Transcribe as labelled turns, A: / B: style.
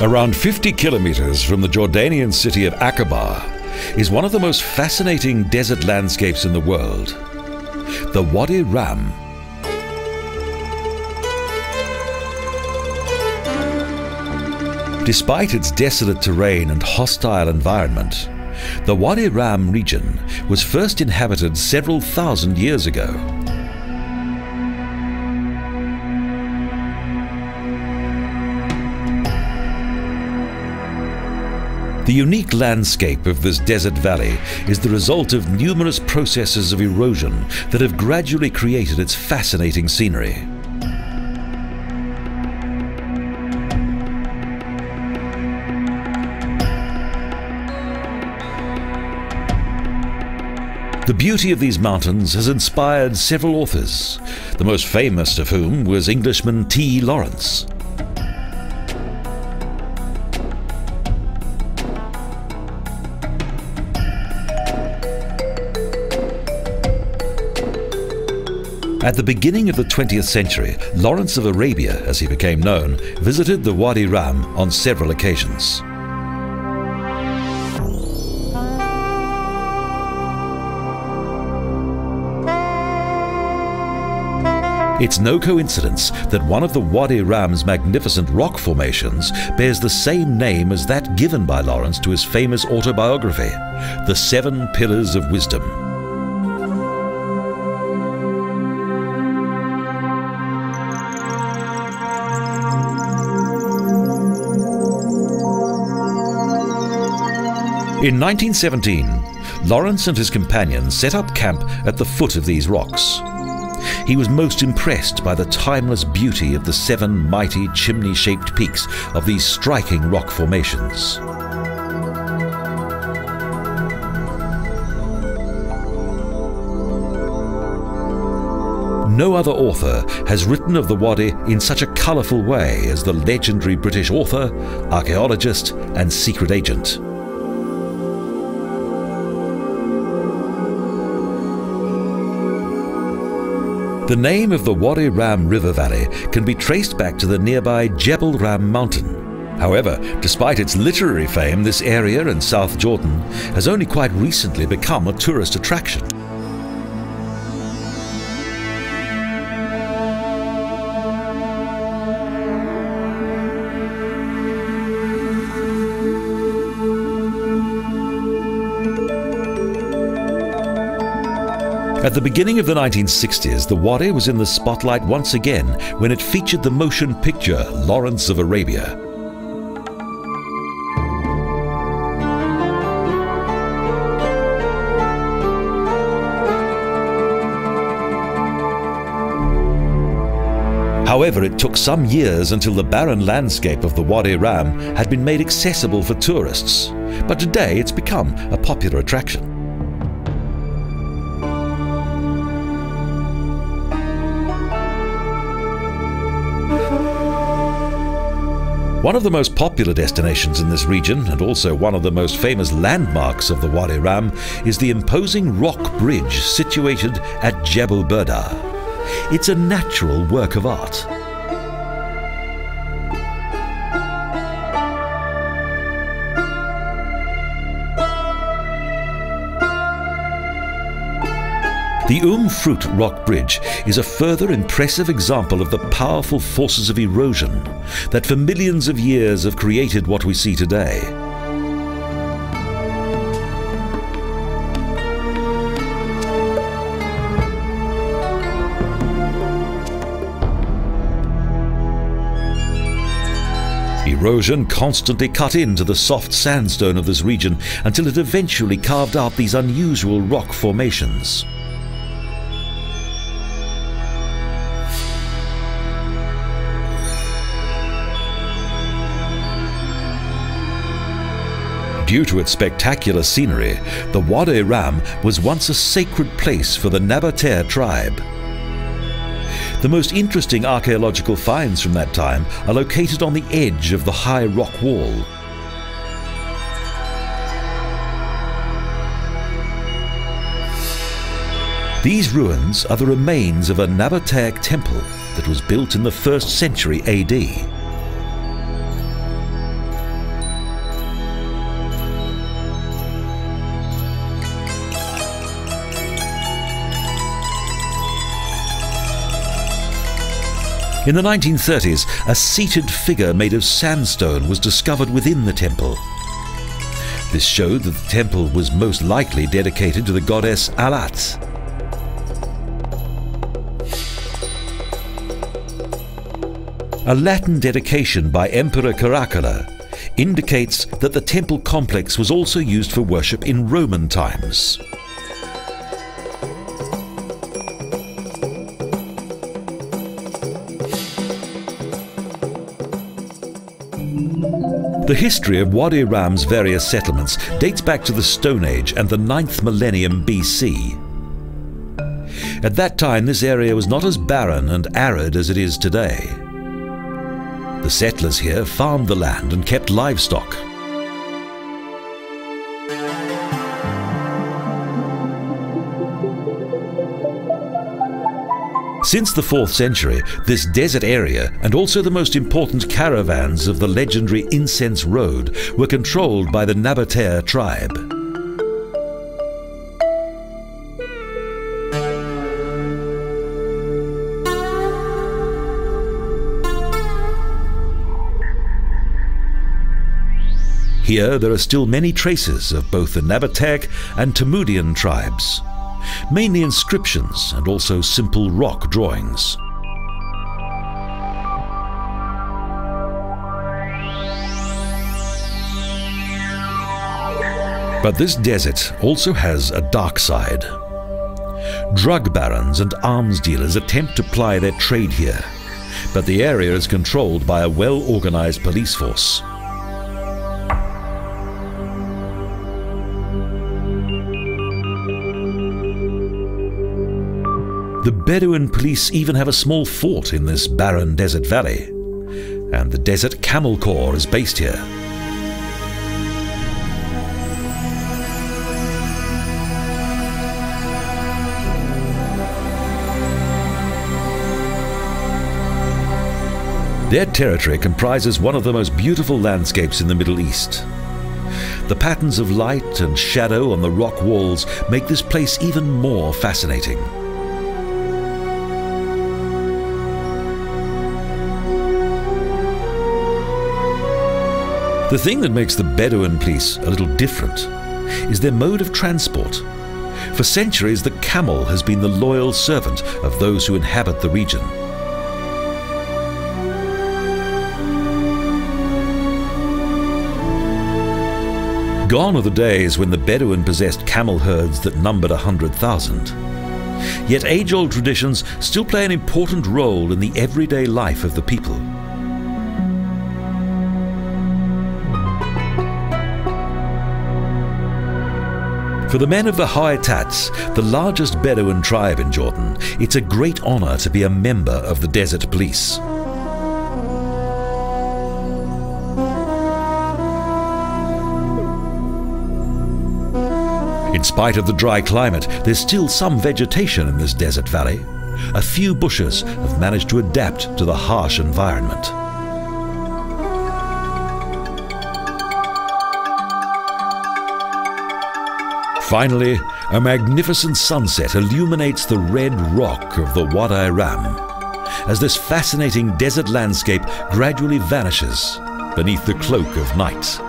A: Around 50 kilometres from the Jordanian city of Aqaba is one of the most fascinating desert landscapes in the world, the Wadi Rum. Despite its desolate terrain and hostile environment, the Wadi Rum region was first inhabited several thousand years ago. The unique landscape of this desert valley is the result of numerous processes of erosion that have gradually created its fascinating scenery. The beauty of these mountains has inspired several authors, the most famous of whom was Englishman T. Lawrence. At the beginning of the 20th century, Lawrence of Arabia, as he became known, visited the Wadi Rum on several occasions. It's no coincidence that one of the Wadi Rum's magnificent rock formations bears the same name as that given by Lawrence to his famous autobiography, The 7 Pillars of Wisdom. In 1917, Lawrence and his companions set up camp at the foot of these rocks. He was most impressed by the timeless beauty of the 7 mighty chimney-shaped peaks of these striking rock formations. No other author has written of the Wadi in such a colourful way as the legendary British author, archaeologist and secret agent. The name of the Wadi Rum river valley can be traced back to the nearby Djebel Burdah mountain. However, despite its literary fame, this area in South Jordan has only quite recently become a tourist attraction. At the beginning of the 1960s, the Wadi was in the spotlight once again when it featured the motion picture Lawrence of Arabia. However, it took some years until the barren landscape of the Wadi Rum had been made accessible for tourists, but today it's become a popular attraction. One of the most popular destinations in this region, and also one of the most famous landmarks of the Wadi Rum, is the imposing rock bridge situated at Djebel Burdah. It's a natural work of art. The Fruth Rock Bridge is a further impressive example of the powerful forces of erosion that for millions of years have created what we see today. Erosion constantly cut into the soft sandstone of this region until it eventually carved out these unusual rock formations. Due to its spectacular scenery, the Wadi Rum was once a sacred place for the Nabatea tribe. The most interesting archaeological finds from that time are located on the edge of the high rock wall. These ruins are the remains of a Nabataic temple that was built in the 1st century AD. In the 1930s, a seated figure made of sandstone was discovered within the temple. This showed that the temple was most likely dedicated to the goddess Alat. A Latin dedication by Emperor Caracalla indicates that the temple complex was also used for worship in Roman times. The history of Wadi Rum's various settlements dates back to the Stone Age and the 9th millennium BC. At that time, this area was not as barren and arid as it is today. The settlers here farmed the land and kept livestock. Since the 4th century, this desert area and also the most important caravans of the legendary Incense Road were controlled by the Nabatea tribe. Here there are still many traces of both the Nabatean and Timudian tribes, mainly inscriptions and also simple rock drawings. But this desert also has a dark side. Drug barons and arms dealers attempt to ply their trade here, but the area is controlled by a well-organized police force. The Bedouin police even have a small fort in this barren desert valley, and the Desert Camel Corps is based here. Their territory comprises one of the most beautiful landscapes in the Middle East. The patterns of light and shadow on the rock walls make this place even more fascinating. The thing that makes the Bedouin police a little different is their mode of transport. For centuries, the camel has been the loyal servant of those who inhabit the region. Gone are the days when the Bedouin possessed camel herds that numbered 100,000. Yet age-old traditions still play an important role in the everyday life of the people. For the men of the Haitats, the largest Bedouin tribe in Jordan, it's a great honor to be a member of the Desert Police. In spite of the dry climate, there's still some vegetation in this desert valley. A few bushes have managed to adapt to the harsh environment. Finally, a magnificent sunset illuminates the red rock of the Wadi Rum, as this fascinating desert landscape gradually vanishes beneath the cloak of night.